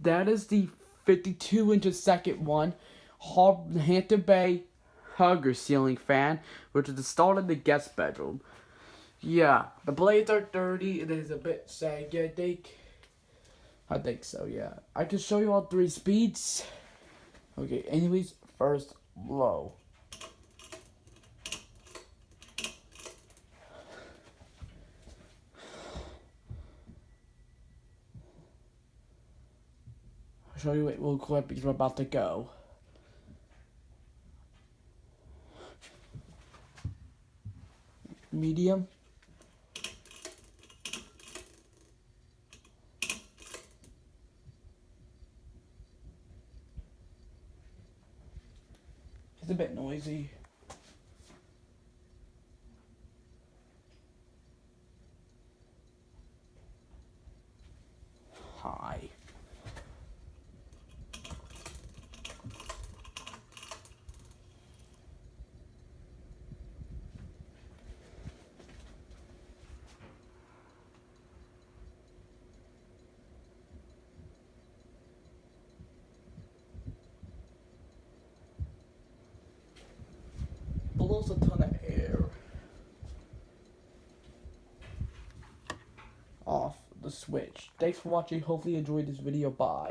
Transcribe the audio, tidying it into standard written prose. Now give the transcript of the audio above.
That is the 52 inch a second one. Hampton Bay Hugger ceiling fan, which is installed in the guest bedroom. Yeah, the blades are dirty. It is a bit saggy, I think. I think so, yeah. I can show you all 3 speeds. Okay, anyways, first, low. I'll show you it real quick because we're about to go. Medium. It's a bit noisy. High. Blows a ton of air. Off the switch. Thanks for watching. Hopefully you enjoyed this video. Bye.